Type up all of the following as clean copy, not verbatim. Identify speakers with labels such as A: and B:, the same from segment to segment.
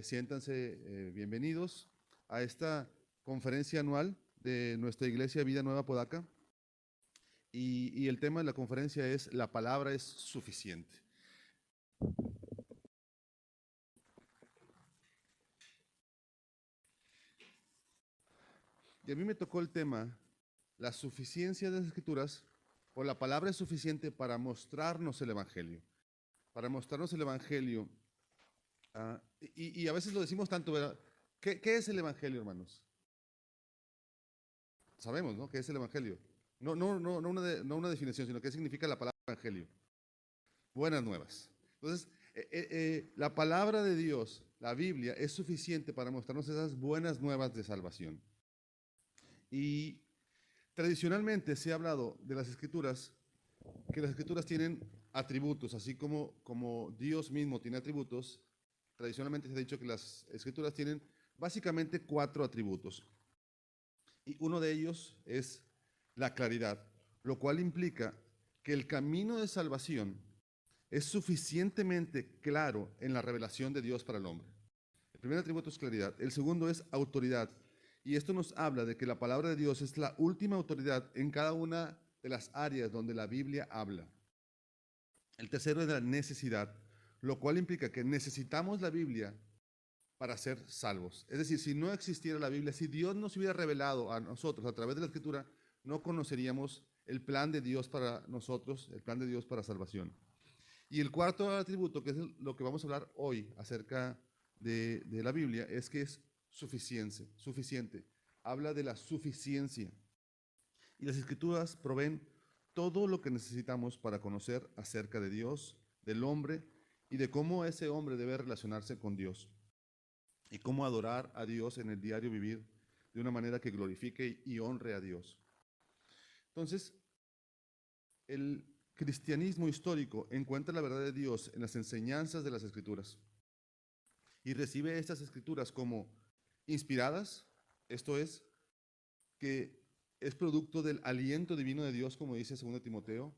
A: Siéntanse bienvenidos a esta conferencia anual de nuestra iglesia Vida Nueva Podaca. Y el tema de la conferencia es La palabra es suficiente. Y a mí me tocó el tema, la suficiencia de las Escrituras, o la palabra es suficiente para mostrarnos el Evangelio. Para mostrarnos el Evangelio. Y a veces lo decimos tanto, ¿verdad? ¿Qué es el Evangelio, hermanos? Sabemos, ¿no? ¿Qué es el Evangelio? No una definición, sino qué significa la palabra Evangelio. Buenas nuevas. Entonces, la palabra de Dios, la Biblia, es suficiente para mostrarnos esas buenas nuevas de salvación. Y tradicionalmente se ha hablado de las Escrituras, que las Escrituras tienen atributos, así como Dios mismo tiene atributos. Tradicionalmente se ha dicho que las Escrituras tienen básicamente 4 atributos. Y uno de ellos es la claridad, lo cual implica que el camino de salvación es suficientemente claro en la revelación de Dios para el hombre. El primer atributo es claridad. El segundo es autoridad. Y esto nos habla de que la palabra de Dios es la última autoridad en cada una de las áreas donde la Biblia habla. El tercero es la necesidad, lo cual implica que necesitamos la Biblia para ser salvos. Es decir, si no existiera la Biblia, si Dios nos hubiera revelado a nosotros a través de la Escritura, no conoceríamos el plan de Dios para nosotros, el plan de Dios para salvación. Y el cuarto atributo, que es lo que vamos a hablar hoy acerca de la Biblia, es que es suficiente. Habla de la suficiencia. Y las Escrituras proveen todo lo que necesitamos para conocer acerca de Dios, del hombre y de cómo ese hombre debe relacionarse con Dios y cómo adorar a Dios en el diario vivir de una manera que glorifique y honre a Dios. Entonces, el cristianismo histórico encuentra la verdad de Dios en las enseñanzas de las Escrituras y recibe estas Escrituras como inspiradas, esto es, que es producto del aliento divino de Dios, como dice 2 Timoteo,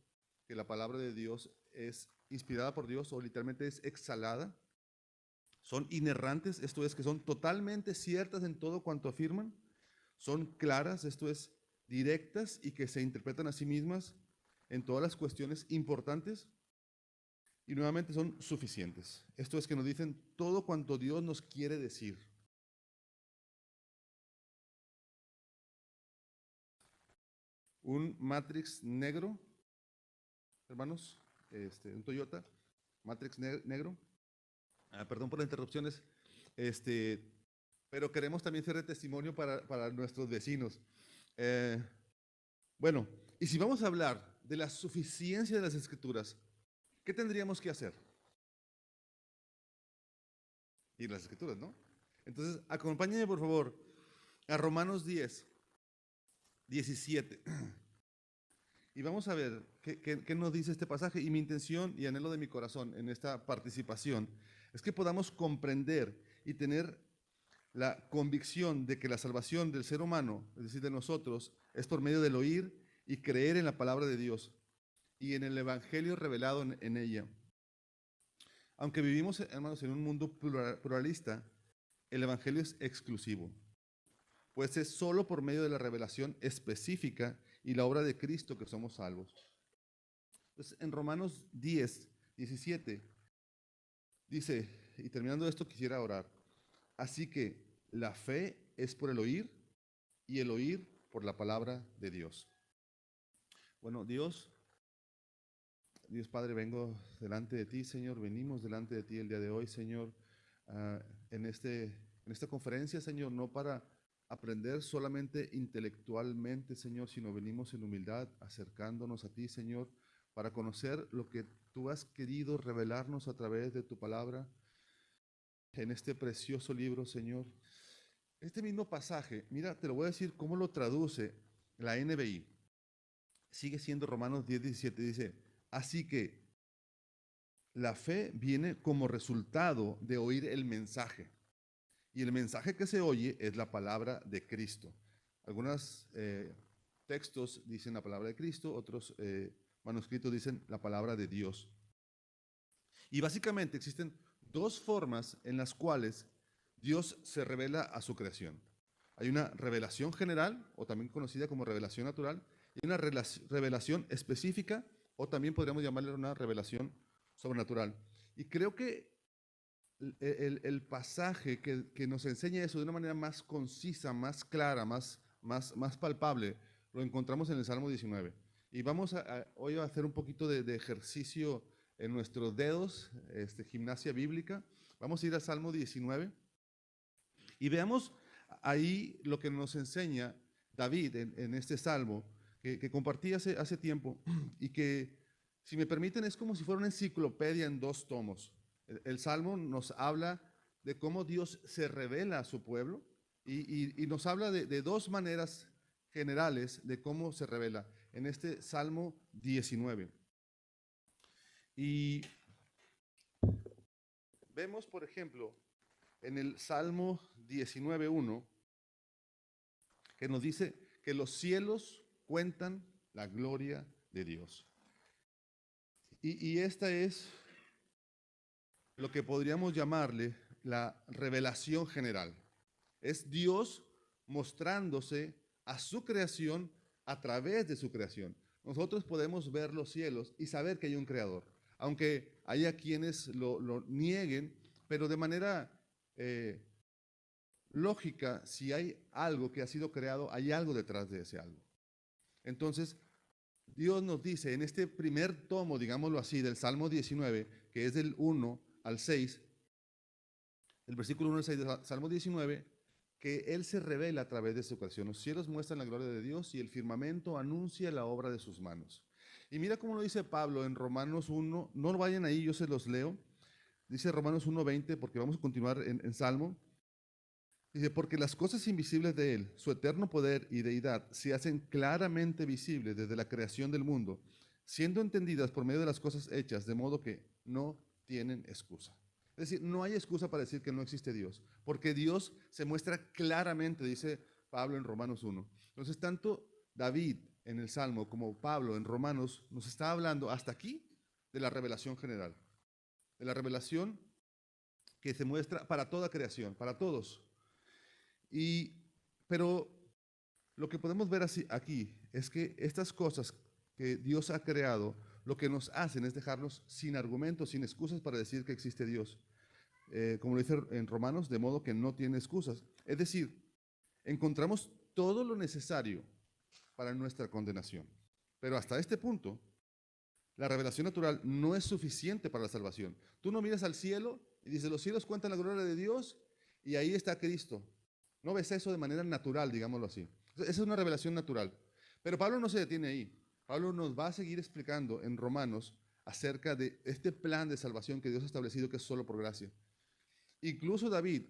A: que la palabra de Dios es inspirada por Dios o literalmente es exhalada. Son inerrantes, esto es, que son totalmente ciertas en todo cuanto afirman. Son claras, esto es, directas y que se interpretan a sí mismas en todas las cuestiones importantes. Y nuevamente son suficientes. Esto es, que nos dicen todo cuanto Dios nos quiere decir. Un Matrix negro, hermanos, un Toyota Matrix negro. Perdón por las interrupciones, pero queremos también ser de testimonio para nuestros vecinos. Bueno, y si vamos a hablar de la suficiencia de las Escrituras, ¿qué tendríamos que hacer? Ir a las Escrituras, ¿no? Entonces, acompáñenme por favor a Romanos 10, 17. Y vamos a ver qué nos dice este pasaje. Y mi intención y anhelo de mi corazón en esta participación es que podamos comprender y tener la convicción de que la salvación del ser humano, es decir, de nosotros, es por medio del oír y creer en la palabra de Dios y en el evangelio revelado en ella. Aunque vivimos, hermanos, en un mundo pluralista, el evangelio es exclusivo, pues es solo por medio de la revelación específica y la obra de Cristo que somos salvos. Entonces, en Romanos 10, 17, dice, y terminando esto quisiera orar, así que la fe es por el oír y el oír por la palabra de Dios. Bueno, Dios Padre, vengo delante de ti, Señor, venimos delante de ti el día de hoy, Señor, en esta conferencia, Señor, no para aprender solamente intelectualmente, Señor, sino venimos en humildad, acercándonos a ti, Señor, para conocer lo que tú has querido revelarnos a través de tu palabra en este precioso libro, Señor. Este mismo pasaje, mira, te lo voy a decir cómo lo traduce la NBI. Sigue siendo Romanos 10, 17, dice, así que la fe viene como resultado de oír el mensaje. Y el mensaje que se oye es la palabra de Cristo. Algunos textos dicen la palabra de Cristo, otros manuscritos dicen la palabra de Dios. Y básicamente existen dos formas en las cuales Dios se revela a su creación. Hay una revelación general, o también conocida como revelación natural, y una revelación específica, o también podríamos llamarle una revelación sobrenatural. Y creo que el pasaje que nos enseña eso de una manera más concisa, más clara, más palpable, lo encontramos en el Salmo 19. Y vamos hoy a hacer un poquito de ejercicio en nuestros dedos, gimnasia bíblica. Vamos a ir al Salmo 19 y veamos ahí lo que nos enseña David en este Salmo, que compartí hace tiempo y que, si me permiten, es como si fuera una enciclopedia en 2 tomos. El Salmo nos habla de cómo Dios se revela a su pueblo y nos habla de 2 maneras generales de cómo se revela en este Salmo 19. Y vemos, por ejemplo, en el Salmo 19:1, que nos dice que los cielos cuentan la gloria de Dios. Y esta es lo que podríamos llamarle la revelación general. Es Dios mostrándose a su creación a través de su creación. Nosotros podemos ver los cielos y saber que hay un creador, aunque haya quienes lo nieguen, pero de manera lógica, si hay algo que ha sido creado, hay algo detrás de ese algo. Entonces, Dios nos dice en este primer tomo, digámoslo así, del Salmo 19, que es del 1 al 6, el versículo 1 al 6 del Salmo 19, que Él se revela a través de su creación. Los cielos muestran la gloria de Dios y el firmamento anuncia la obra de sus manos. Y mira cómo lo dice Pablo en Romanos 1, no lo vayan ahí, yo se los leo. Dice Romanos 1:20, porque vamos a continuar en Salmo. Dice, porque las cosas invisibles de Él, su eterno poder y deidad, se hacen claramente visibles desde la creación del mundo, siendo entendidas por medio de las cosas hechas, de modo que no tienen excusa. Es decir, no hay excusa para decir que no existe Dios, porque Dios se muestra claramente, dice Pablo en Romanos 1. Entonces, tanto David en el Salmo como Pablo en Romanos nos está hablando hasta aquí de la revelación general, de la revelación que se muestra para toda creación, para todos. Pero lo que podemos ver aquí es que estas cosas que Dios ha creado, lo que nos hacen es dejarnos sin argumentos, sin excusas para decir que existe Dios. Como lo dice en Romanos, de modo que no tiene excusas. Es decir, encontramos todo lo necesario para nuestra condenación. Pero hasta este punto, la revelación natural no es suficiente para la salvación. Tú no miras al cielo y dices, los cielos cuentan la gloria de Dios y ahí está Cristo. No ves eso de manera natural, digámoslo así. Esa es una revelación natural. Pero Pablo no se detiene ahí. Pablo nos va a seguir explicando en Romanos acerca de este plan de salvación que Dios ha establecido, que es solo por gracia. Incluso David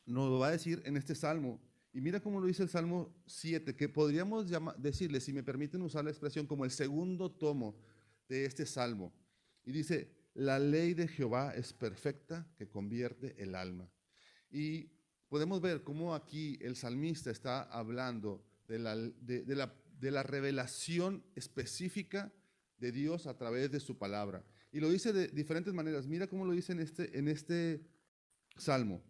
A: nos lo va a decir en este salmo. Y mira cómo lo dice el Salmo 7, que podríamos decirle, si me permiten usar la expresión, como el segundo tomo de este salmo. Y dice, la ley de Jehová es perfecta, que convierte el alma. Y podemos ver cómo aquí el salmista está hablando de la revelación específica de Dios a través de su palabra. Y lo dice de diferentes maneras. Mira cómo lo dice en este salmo.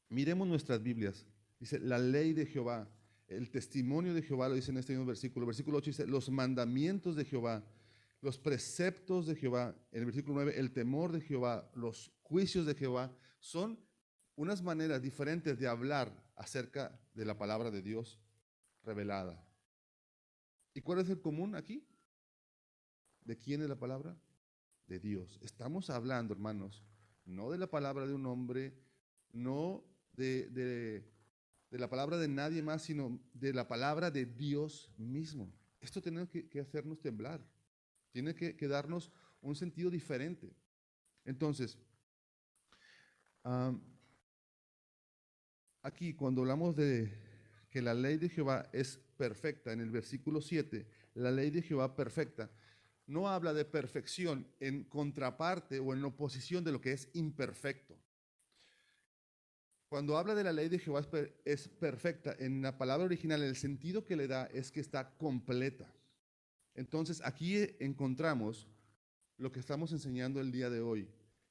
A: Miremos nuestras Biblias. Dice, la ley de Jehová, el testimonio de Jehová, lo dice en este mismo versículo. Versículo 8 dice, los mandamientos de Jehová, los preceptos de Jehová. En el versículo 9, el temor de Jehová, los juicios de Jehová, son unas maneras diferentes de hablar acerca de la palabra de Dios revelada. ¿Y cuál es el común aquí? ¿De quién es la palabra? De Dios. Estamos hablando, hermanos, no de la palabra de un hombre, no de la palabra de nadie más, sino de la palabra de Dios mismo. Esto tiene que hacernos temblar, tiene que darnos un sentido diferente. Entonces, aquí cuando hablamos de que la ley de Jehová es perfecta, en el versículo 7, la ley de Jehová perfecta, no habla de perfección en contraparte o en oposición de lo que es imperfecto. Cuando habla de la ley de Jehová es perfecta, en la palabra original el sentido que le da es que está completa. Entonces aquí encontramos lo que estamos enseñando el día de hoy,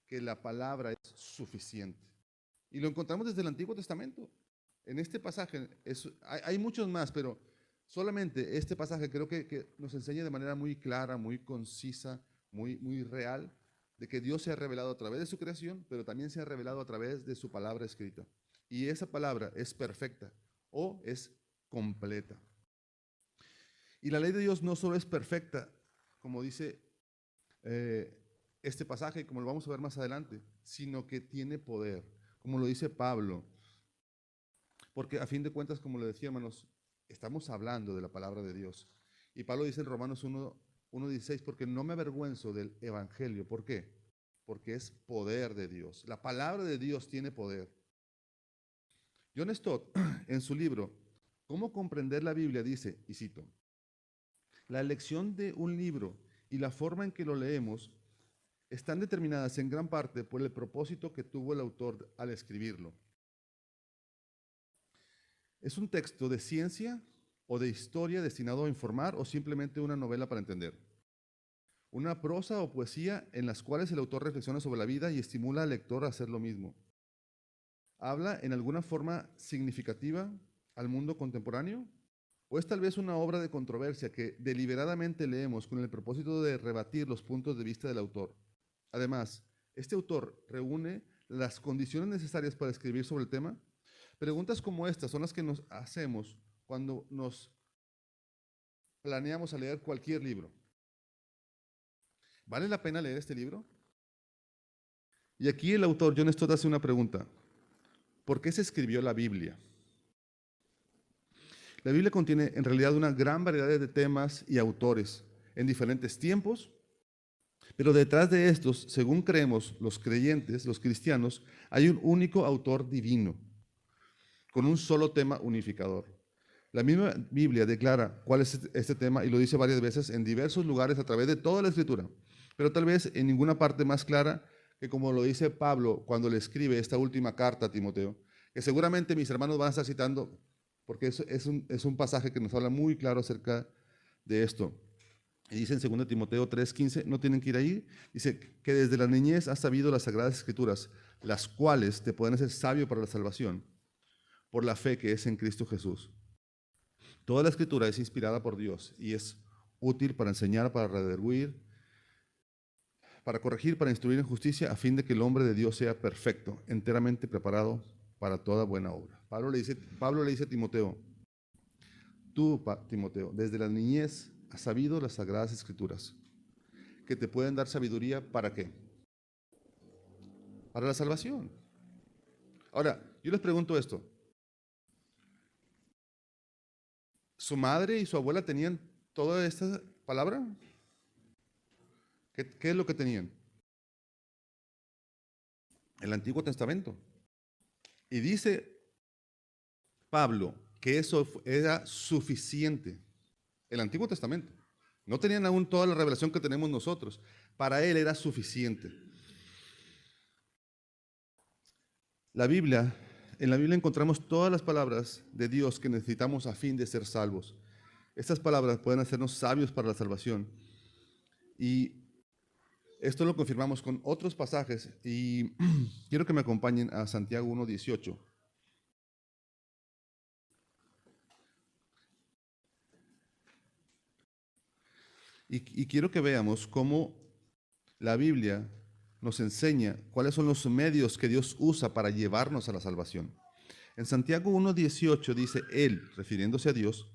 A: que la palabra es suficiente. Y lo encontramos desde el Antiguo Testamento. En este pasaje, hay muchos más, pero solamente este pasaje creo que nos enseña de manera muy clara, muy concisa, muy real, de que Dios se ha revelado a través de su creación, pero también se ha revelado a través de su palabra escrita. Y esa palabra es perfecta o es completa. Y la ley de Dios no solo es perfecta, como dice este pasaje, como lo vamos a ver más adelante, sino que tiene poder, como lo dice Pablo. Porque a fin de cuentas, como le decía, hermanos, estamos hablando de la palabra de Dios. Y Pablo dice en Romanos 1:16, porque no me avergüenzo del evangelio. ¿Por qué? Porque es poder de Dios. La palabra de Dios tiene poder. John Stott, en su libro, ¿Cómo comprender la Biblia?, dice, y cito, la elección de un libro y la forma en que lo leemos están determinadas en gran parte por el propósito que tuvo el autor al escribirlo. ¿Es un texto de ciencia o de historia destinado a informar o simplemente una novela para entender? Una prosa o poesía en las cuales el autor reflexiona sobre la vida y estimula al lector a hacer lo mismo. ¿Habla en alguna forma significativa al mundo contemporáneo? ¿O es tal vez una obra de controversia que deliberadamente leemos con el propósito de rebatir los puntos de vista del autor? Además, ¿este autor reúne las condiciones necesarias para escribir sobre el tema? Preguntas como estas son las que nos hacemos cuando nos planeamos a leer cualquier libro. ¿Vale la pena leer este libro? Y aquí el autor John Stott hace una pregunta. ¿Por qué se escribió la Biblia? La Biblia contiene en realidad una gran variedad de temas y autores en diferentes tiempos, pero detrás de estos, según creemos los creyentes, los cristianos, hay un único autor divino, con un solo tema unificador. La misma Biblia declara cuál es este tema y lo dice varias veces en diversos lugares a través de toda la Escritura, pero tal vez en ninguna parte más clara que como lo dice Pablo cuando le escribe esta última carta a Timoteo, que seguramente mis hermanos van a estar citando, porque es un pasaje que nos habla muy claro acerca de esto. Y dice en 2 Timoteo 3:15, no tienen que ir ahí, dice que desde la niñez has sabido las Sagradas Escrituras, las cuales te pueden hacer sabio para la salvación, por la fe que es en Cristo Jesús. Toda la Escritura es inspirada por Dios y es útil para enseñar, para redarguir, para corregir, para instruir en justicia, a fin de que el hombre de Dios sea perfecto, enteramente preparado para toda buena obra. Pablo le dice a Timoteo, tú, Timoteo, desde la niñez has sabido las Sagradas Escrituras, que te pueden dar sabiduría, ¿para qué? Para la salvación. Ahora, yo les pregunto esto. ¿Su madre y su abuela tenían toda esta palabra? ¿Qué es lo que tenían? El Antiguo Testamento. Y dice Pablo que eso era suficiente. El Antiguo Testamento. No tenían aún toda la revelación que tenemos nosotros. Para él era suficiente. En la Biblia encontramos todas las palabras de Dios que necesitamos a fin de ser salvos. Estas palabras pueden hacernos sabios para la salvación. Y esto lo confirmamos con otros pasajes y quiero que me acompañen a Santiago 1:18. Y quiero que veamos cómo la Biblia nos enseña cuáles son los medios que Dios usa para llevarnos a la salvación. En Santiago 1:18 dice, Él, refiriéndose a Dios,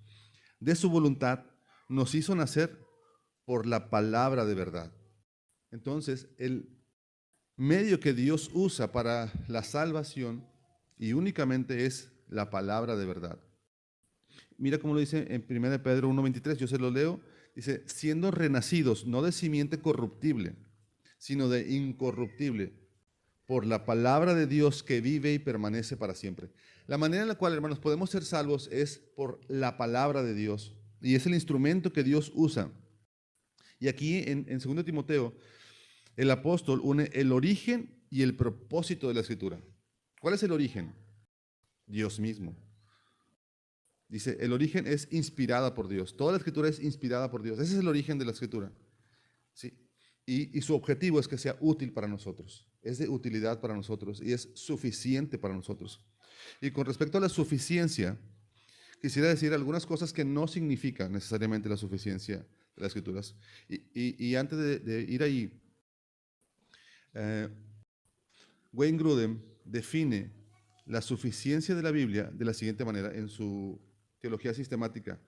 A: de su voluntad nos hizo nacer por la palabra de verdad. Entonces, el medio que Dios usa para la salvación y únicamente es la palabra de verdad. Mira cómo lo dice en 1 Pedro 1:23, yo se lo leo, dice, siendo renacidos, no de simiente corruptible, sino de incorruptible, por la palabra de Dios que vive y permanece para siempre. La manera en la cual, hermanos, podemos ser salvos es por la palabra de Dios, y es el instrumento que Dios usa. Y aquí en 2 Timoteo, el apóstol une el origen y el propósito de la Escritura. ¿Cuál es el origen? Dios mismo. Dice, el origen es inspirada por Dios. Toda la Escritura es inspirada por Dios. Ese es el origen de la Escritura. ¿Sí? y su objetivo es que sea útil para nosotros. Es de utilidad para nosotros y es suficiente para nosotros. Y con respecto a la suficiencia, quisiera decir algunas cosas que no significan necesariamente la suficiencia de las Escrituras. Y antes de ir ahí, Wayne Grudem define la suficiencia de la Biblia de la siguiente manera en su teología sistemática.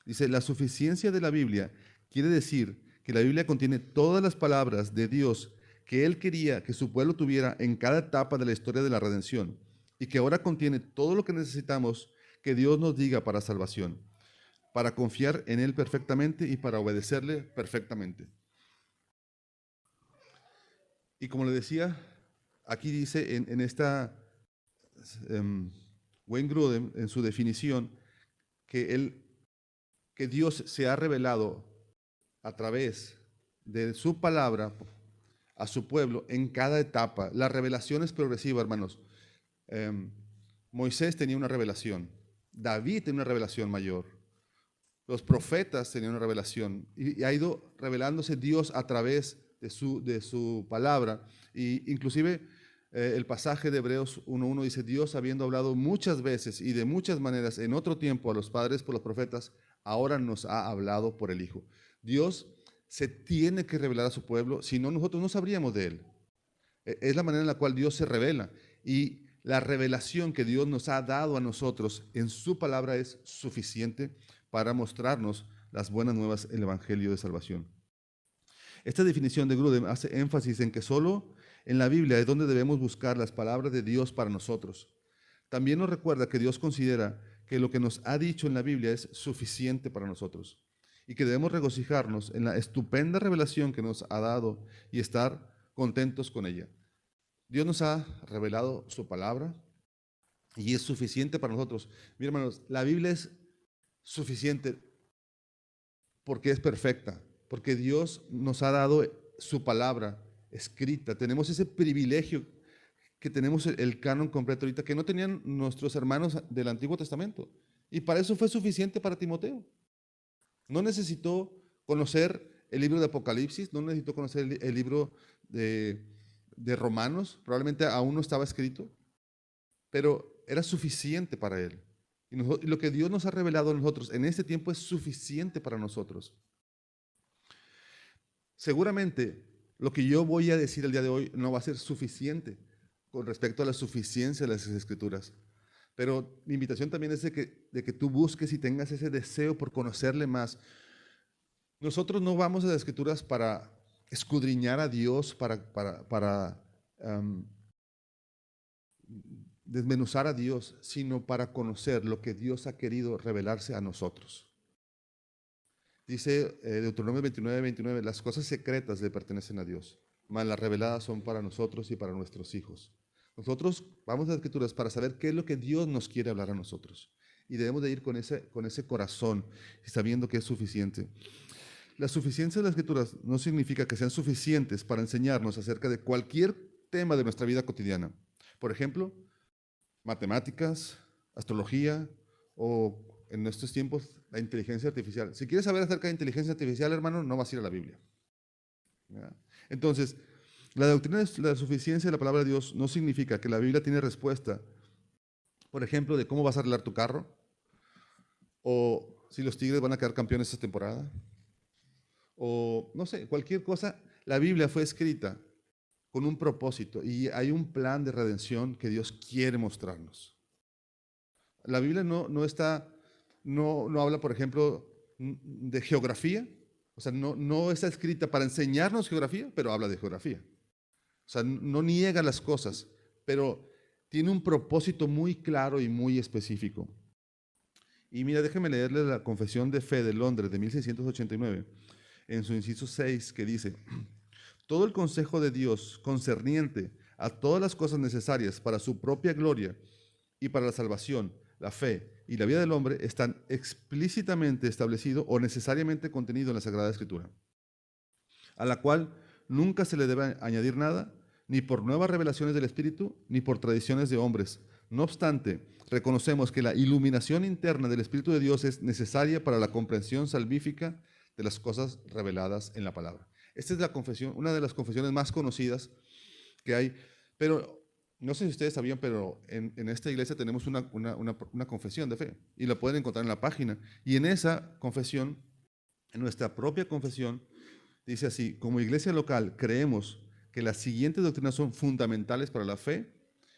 A: Dice, la suficiencia de la Biblia quiere decir que la Biblia contiene todas las palabras de Dios que Él quería que su pueblo tuviera en cada etapa de la historia de la redención y que ahora contiene todo lo que necesitamos que Dios nos diga para salvación, para confiar en Él perfectamente y para obedecerle perfectamente. Y como le decía, aquí dice en esta Wayne Grudem, en su definición, que Dios se ha revelado a través de su palabra a su pueblo en cada etapa. La revelación es progresiva, hermanos. Moisés tenía una revelación, David tenía una revelación mayor, los profetas tenían una revelación y ha ido revelándose Dios a través de su palabra. Y inclusive el pasaje de Hebreos 1:1 dice, Dios habiendo hablado muchas veces y de muchas maneras en otro tiempo a los padres por los profetas, ahora nos ha hablado por el Hijo. Dios se tiene que revelar a su pueblo, si no nosotros no sabríamos de Él. Es la manera en la cual Dios se revela y la revelación que Dios nos ha dado a nosotros en su palabra es suficiente para mostrarnos las buenas nuevas, el Evangelio de salvación. Esta definición de Grudem hace énfasis en que solo en la Biblia es donde debemos buscar las palabras de Dios para nosotros. También nos recuerda que Dios considera que lo que nos ha dicho en la Biblia es suficiente para nosotros y que debemos regocijarnos en la estupenda revelación que nos ha dado y estar contentos con ella. Dios nos ha revelado su palabra y es suficiente para nosotros. Mis hermanos, la Biblia es suficiente porque es perfecta, porque Dios nos ha dado su palabra escrita. Tenemos ese privilegio que tenemos el canon completo ahorita que no tenían nuestros hermanos del Antiguo Testamento. Y para eso fue suficiente para Timoteo. No necesitó conocer el libro de Apocalipsis, no necesitó conocer el libro de Romanos, probablemente aún no estaba escrito, pero era suficiente para él. Y lo que Dios nos ha revelado a nosotros en este tiempo es suficiente para nosotros. Seguramente lo que yo voy a decir el día de hoy no va a ser suficiente con respecto a la suficiencia de las Escrituras. Pero mi invitación también es de que tú busques y tengas ese deseo por conocerle más. Nosotros no vamos a las Escrituras para escudriñar a Dios, para desmenuzar a Dios, sino para conocer lo que Dios ha querido revelarse a nosotros. Dice Deuteronomio 29:29, las cosas secretas le pertenecen a Dios, mas las reveladas son para nosotros y para nuestros hijos. Nosotros vamos a las Escrituras para saber qué es lo que Dios nos quiere hablar a nosotros. Y debemos de ir con ese corazón, sabiendo que es suficiente. La suficiencia de las Escrituras no significa que sean suficientes para enseñarnos acerca de cualquier tema de nuestra vida cotidiana. Por ejemplo, matemáticas, astrología o en nuestros tiempos la inteligencia artificial. Si quieres saber acerca de inteligencia artificial, hermano, no vas a ir a la Biblia. ¿Ya? Entonces, la doctrina de la suficiencia de la palabra de Dios no significa que la Biblia tiene respuesta, por ejemplo, de cómo vas a arreglar tu carro, o si los Tigres van a quedar campeones esta temporada, o no sé, cualquier cosa. La Biblia fue escrita con un propósito y hay un plan de redención que Dios quiere mostrarnos. La Biblia no habla, por ejemplo, de geografía, o sea, no está escrita para enseñarnos geografía, pero habla de geografía. O sea, no niega las cosas, pero tiene un propósito muy claro y muy específico. Y mira, déjeme leerle la Confesión de Fe de Londres de 1689, en su inciso 6, que dice: todo el consejo de Dios concerniente a todas las cosas necesarias para su propia gloria y para la salvación, la fe y la vida del hombre están explícitamente establecido o necesariamente contenido en la Sagrada Escritura, a la cual nunca se le debe añadir nada, ni por nuevas revelaciones del Espíritu, ni por tradiciones de hombres. No obstante, reconocemos que la iluminación interna del Espíritu de Dios es necesaria para la comprensión salvífica de las cosas reveladas en la palabra. Esta es la confesión, una de las confesiones más conocidas que hay. Pero no sé si ustedes sabían, pero en esta iglesia tenemos una confesión de fe y la pueden encontrar en la página. Y en esa confesión, en nuestra propia confesión, dice así: como iglesia local creemos que las siguientes doctrinas son fundamentales para la fe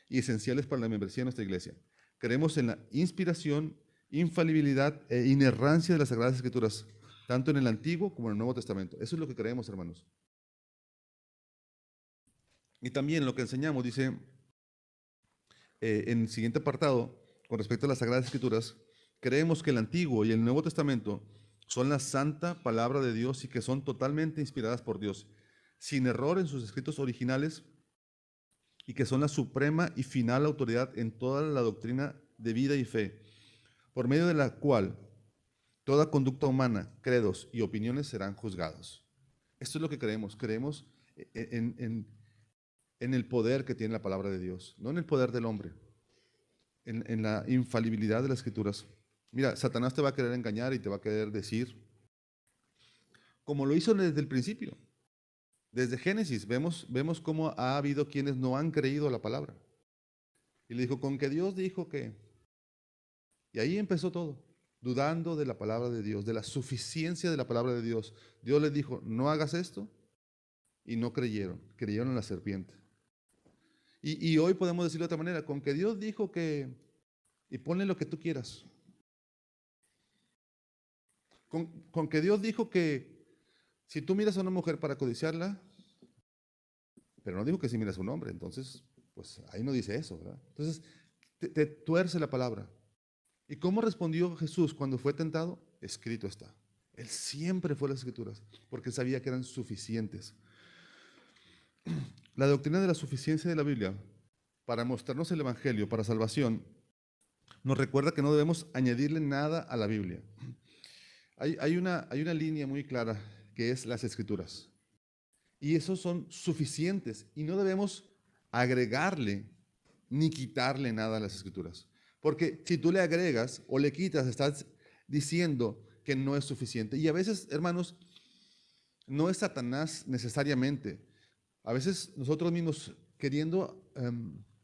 A: y esenciales para la membresía de nuestra iglesia. Creemos en la inspiración, infalibilidad e inerrancia de las Sagradas Escrituras, tanto en el Antiguo como en el Nuevo Testamento. Eso es lo que creemos, hermanos. Y también lo que enseñamos, dice en el siguiente apartado, con respecto a las Sagradas Escrituras, creemos que el Antiguo y el Nuevo Testamento son la santa palabra de Dios y que son totalmente inspiradas por Dios, sin error en sus escritos originales, y que son la suprema y final autoridad en toda la doctrina de vida y fe, por medio de la cual toda conducta humana, credos y opiniones serán juzgados. Esto es lo que creemos. Creemos en el poder que tiene la palabra de Dios, no en el poder del hombre, en la infalibilidad de las Escrituras. Mira, Satanás te va a querer engañar y te va a querer decir, como lo hizo desde el principio. Desde Génesis vemos cómo ha habido quienes no han creído la palabra. Y le dijo, con que Dios dijo que... Y ahí empezó todo, dudando de la palabra de Dios, de la suficiencia de la palabra de Dios. Dios les dijo, no hagas esto, y no creyeron, creyeron en la serpiente. Y hoy podemos decirlo de otra manera, con que Dios dijo que... Y ponle lo que tú quieras. Con que Dios dijo que si tú miras a una mujer para codiciarla, pero no dijo que si miras a un hombre, entonces, pues ahí no dice eso, ¿verdad? Entonces, te tuerce la palabra. ¿Y cómo respondió Jesús cuando fue tentado? Escrito está. Él siempre fue a las Escrituras, porque sabía que eran suficientes. La doctrina de la suficiencia de la Biblia, para mostrarnos el Evangelio, para salvación, nos recuerda que no debemos añadirle nada a la Biblia. Hay una línea muy clara que es las Escrituras. Y esos son suficientes y no debemos agregarle ni quitarle nada a las Escrituras. Porque si tú le agregas o le quitas, estás diciendo que no es suficiente. Y a veces, hermanos, no es Satanás necesariamente. A veces nosotros mismos, queriendo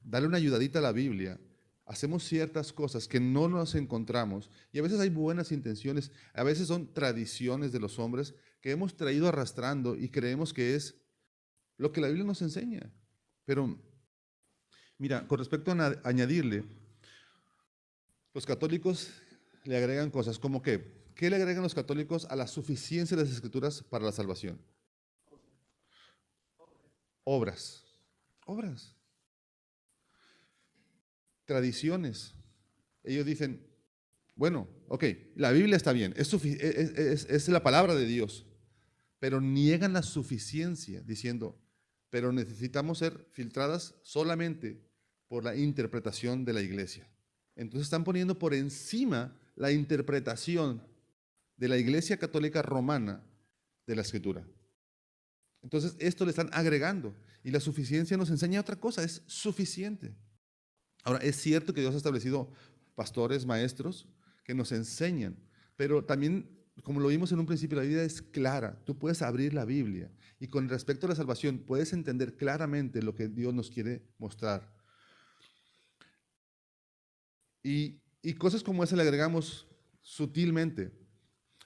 A: darle una ayudadita a la Biblia, hacemos ciertas cosas que no nos encontramos. Y a veces hay buenas intenciones, a veces son tradiciones de los hombres que hemos traído arrastrando y creemos que es lo que la Biblia nos enseña. Pero, mira, con respecto a añadirle, los católicos le agregan cosas como que, ¿qué le agregan los católicos a la suficiencia de las Escrituras para la salvación? Obras. Obras. Tradiciones. Ellos dicen, bueno, ok, la Biblia está bien, es la palabra de Dios, pero niegan la suficiencia diciendo, pero necesitamos ser filtradas solamente por la interpretación de la iglesia. Entonces están poniendo por encima la interpretación de la Iglesia Católica Romana de la Escritura. Entonces esto le están agregando y la suficiencia nos enseña otra cosa, es suficiente. Ahora, es cierto que Dios ha establecido pastores, maestros que nos enseñan, pero también, como lo vimos en un principio, la Biblia es clara. Tú puedes abrir la Biblia y con respecto a la salvación puedes entender claramente lo que Dios nos quiere mostrar. Y cosas como esa le agregamos sutilmente.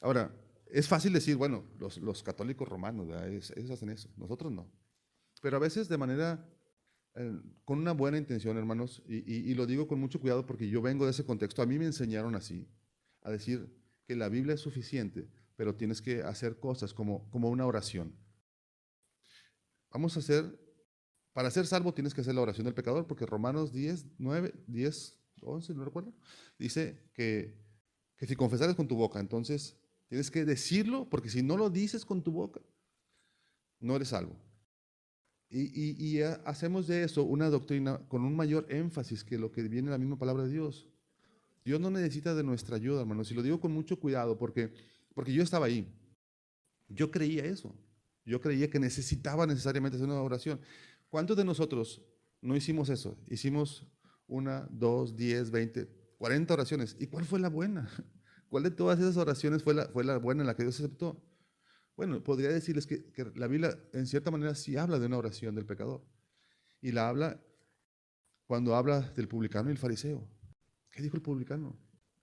A: Ahora, es fácil decir, bueno, los católicos romanos, ellos hacen eso, nosotros no. Pero a veces de manera, con una buena intención, hermanos, y lo digo con mucho cuidado porque yo vengo de ese contexto, a mí me enseñaron así, a decir que la Biblia es suficiente, pero tienes que hacer cosas como una oración. Vamos a hacer, para ser salvo tienes que hacer la oración del pecador, porque Romanos 10, 9, 10, 11, no recuerdo, dice que si confesares con tu boca, entonces tienes que decirlo, porque si no lo dices con tu boca, no eres salvo. Y hacemos de eso una doctrina con un mayor énfasis que lo que viene en la misma palabra de Dios. Dios no necesita de nuestra ayuda, hermanos, y lo digo con mucho cuidado, porque yo estaba ahí. Yo creía eso. Yo creía que necesitaba necesariamente hacer una oración. ¿Cuántos de nosotros no hicimos eso? Hicimos 1, 2, 10, 20, 40 oraciones. ¿Y cuál fue la buena? ¿Cuál de todas esas oraciones fue la buena en la que Dios aceptó? Bueno, podría decirles que la Biblia en cierta manera sí habla de una oración del pecador. Y la habla cuando habla del publicano y el fariseo. ¿Qué dijo el publicano?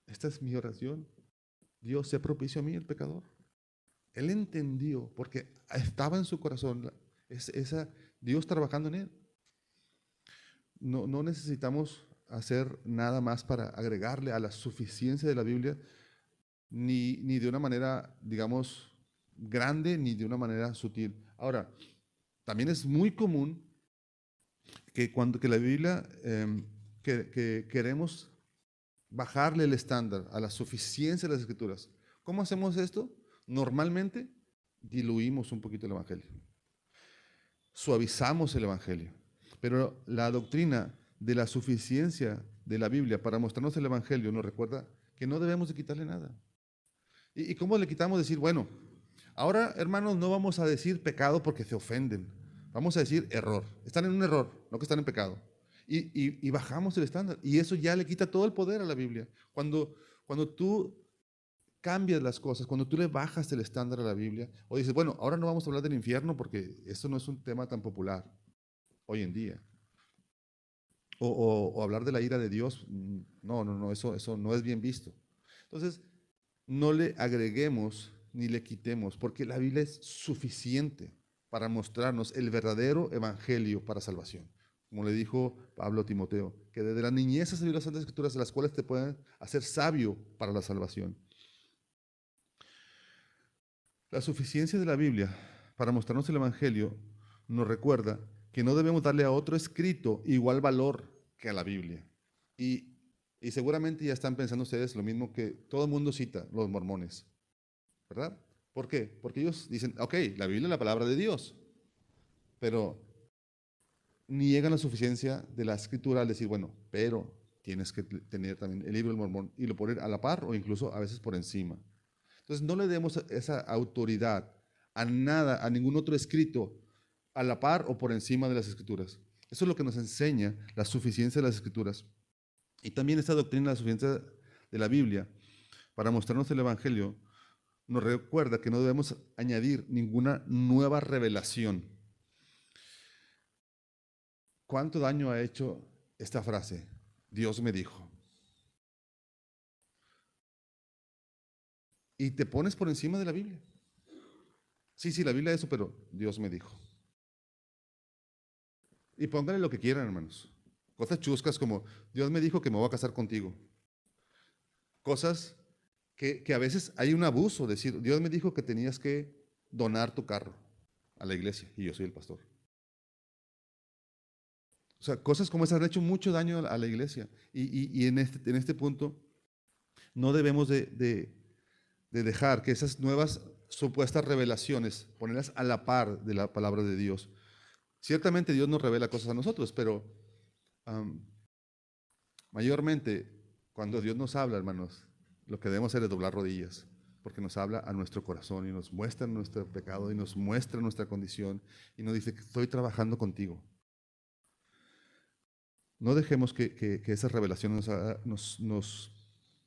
A: Esta es mi oración. Dios, sea propicio a mí, el pecador. Él entendió, porque estaba en su corazón Dios trabajando en él. No necesitamos hacer nada más para agregarle a la suficiencia de la Biblia, ni de una manera, digamos, grande, ni de una manera sutil. Ahora, también es muy común que la Biblia, que queremos bajarle el estándar a la suficiencia de las Escrituras. ¿Cómo hacemos esto? Normalmente diluimos un poquito el Evangelio, suavizamos el Evangelio, pero la doctrina de la suficiencia de la Biblia para mostrarnos el Evangelio nos recuerda que no debemos de quitarle nada. ¿Y cómo le quitamos? Decir, bueno, ahora hermanos no vamos a decir pecado porque se ofenden, vamos a decir error. Están en un error, no que están en pecado. Y bajamos el estándar. Y eso ya le quita todo el poder a la Biblia. Cuando tú cambias las cosas, cuando tú le bajas el estándar a la Biblia, o dices, bueno, ahora no vamos a hablar del infierno porque esto no es un tema tan popular hoy en día. O hablar de la ira de Dios, no, eso no es bien visto. Entonces, no le agreguemos ni le quitemos, porque la Biblia es suficiente para mostrarnos el verdadero evangelio para salvación. Como le dijo Pablo a Timoteo, que desde la niñez has sabido las Santas Escrituras, de las cuales te pueden hacer sabio para la salvación. La suficiencia de la Biblia para mostrarnos el evangelio nos recuerda que no debemos darle a otro escrito igual valor que a la Biblia. Y seguramente ya están pensando ustedes lo mismo que todo el mundo cita, los mormones, ¿verdad? ¿Por qué? Porque ellos dicen, ok, la Biblia es la palabra de Dios, pero niegan la suficiencia de la escritura al decir, bueno, pero tienes que tener también el libro del Mormón y lo poner a la par o incluso a veces por encima. Entonces no le demos esa autoridad a nada, a ningún otro escrito a la par o por encima de las escrituras. Eso es lo que nos enseña la suficiencia de las escrituras. Y también esta doctrina de la suficiencia de la Biblia, para mostrarnos el Evangelio, nos recuerda que no debemos añadir ninguna nueva revelación. ¿Cuánto daño ha hecho esta frase? Dios me dijo. Y te pones por encima de la Biblia. Sí, la Biblia es eso, pero Dios me dijo. Y pónganle lo que quieran, hermanos. Cosas chuscas como, Dios me dijo que me voy a casar contigo. Cosas que a veces hay un abuso, decir, Dios me dijo que tenías que donar tu carro a la iglesia y yo soy el pastor. O sea, cosas como esas han hecho mucho daño a la iglesia. Y en este punto no debemos de dejar que esas nuevas supuestas revelaciones, ponerlas a la par de la palabra de Dios. Ciertamente Dios nos revela cosas a nosotros, pero mayormente cuando Dios nos habla, hermanos, lo que debemos hacer es doblar rodillas, porque nos habla a nuestro corazón y nos muestra nuestro pecado y nos muestra nuestra condición y nos dice que estoy trabajando contigo. No dejemos que esas revelaciones nos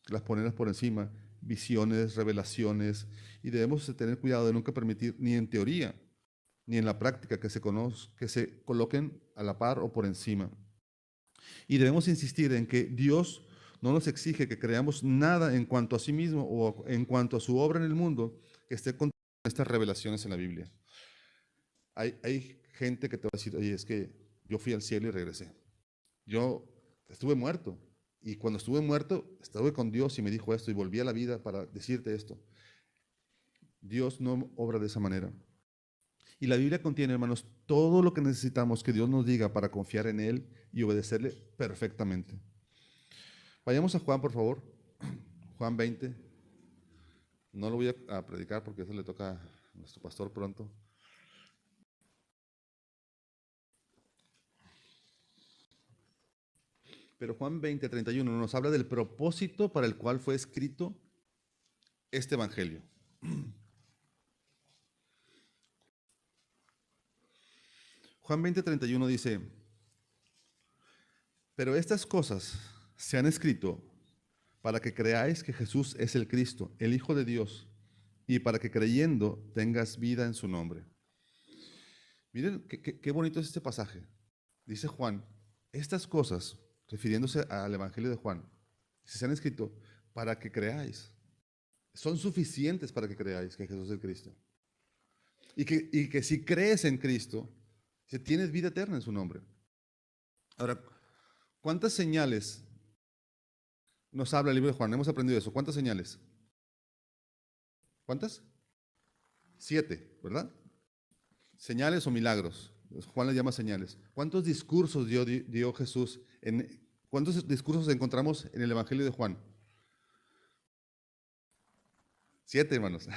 A: las ponemos por encima, visiones, revelaciones, y debemos tener cuidado de nunca permitir, ni en teoría, ni en la práctica, que se coloquen a la par o por encima. Y debemos insistir en que Dios no nos exige que creamos nada en cuanto a sí mismo o en cuanto a su obra en el mundo que esté con estas revelaciones en la Biblia. Hay gente que te va a decir, oye, es que yo fui al cielo y regresé. Yo estuve muerto y cuando estuve muerto estuve con Dios y me dijo esto y volví a la vida para decirte esto. Dios no obra de esa manera. Y la Biblia contiene, hermanos, todo lo que necesitamos que Dios nos diga para confiar en Él y obedecerle perfectamente. Vayamos a Juan, por favor. Juan 20. No lo voy a predicar porque eso le toca a nuestro pastor pronto. Pero Juan 20, 31 nos habla del propósito para el cual fue escrito este evangelio. Juan 20, 31 dice, pero estas cosas se han escrito para que creáis que Jesús es el Cristo, el Hijo de Dios, y para que creyendo tengas vida en su nombre. Miren qué bonito es este pasaje. Dice Juan, estas cosas, refiriéndose al Evangelio de Juan, se han escrito para que creáis. Son suficientes para que creáis que Jesús es el Cristo. Y que si crees en Cristo, tienes vida eterna en su nombre. Ahora, ¿cuántas señales nos habla el libro de Juan? Hemos aprendido eso. ¿Cuántas señales? ¿Cuántas? 7, ¿verdad? Señales o milagros. Juan les llama señales. ¿Cuántos discursos dio Jesús? ¿Cuántos discursos encontramos en el Evangelio de Juan? 7, hermanos.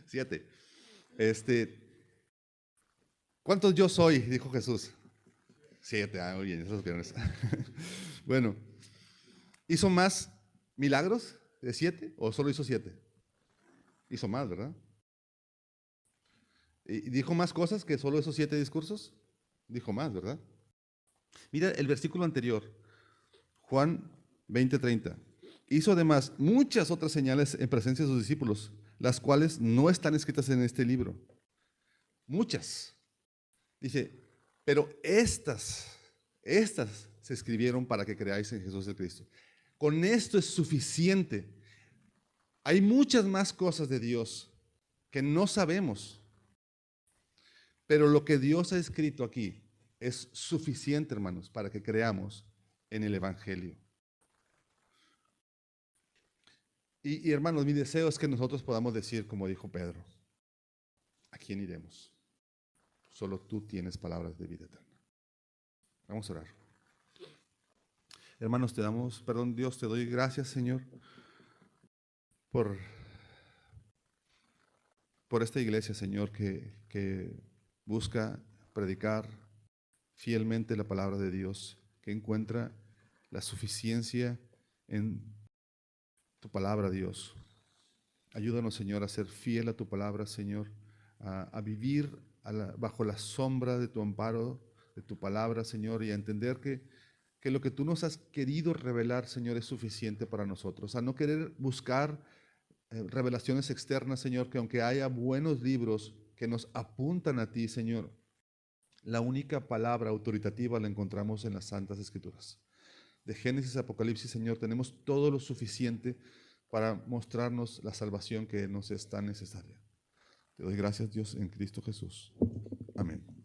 A: 7. ¿Cuántos yo soy? Dijo Jesús. 7. Muy bien, esos viernes. Bueno, ¿hizo más milagros de 7 o solo hizo 7? Hizo más, ¿verdad? ¿Y dijo más cosas que solo esos 7 discursos? Dijo más, ¿verdad? Mira el versículo anterior, Juan 20:30. Hizo además muchas otras señales en presencia de sus discípulos, las cuales no están escritas en este libro. Muchas. Dice, pero estas se escribieron para que creáis en Jesús el Cristo. Con esto es suficiente. Hay muchas más cosas de Dios que no sabemos, pero lo que Dios ha escrito aquí es suficiente, hermanos, para que creamos en el Evangelio. Y hermanos, mi deseo es que nosotros podamos decir, como dijo Pedro, ¿a quién iremos? Solo tú tienes palabras de vida eterna. Vamos a orar. Hermanos, Dios, te doy gracias, Señor, por esta iglesia, Señor, que busca predicar fielmente la palabra de Dios, que encuentra la suficiencia en tu palabra, Dios. Ayúdanos, Señor, a ser fiel a tu palabra, Señor, a vivir bajo la sombra de tu amparo, de tu palabra, Señor, y a entender que lo que tú nos has querido revelar, Señor, es suficiente para nosotros. A no querer buscar revelaciones externas, Señor, que aunque haya buenos libros que nos apuntan a ti, Señor, la única palabra autoritativa la encontramos en las Santas Escrituras. De Génesis a Apocalipsis, Señor, tenemos todo lo suficiente para mostrarnos la salvación que nos es tan necesaria. Te doy gracias, Dios, en Cristo Jesús. Amén.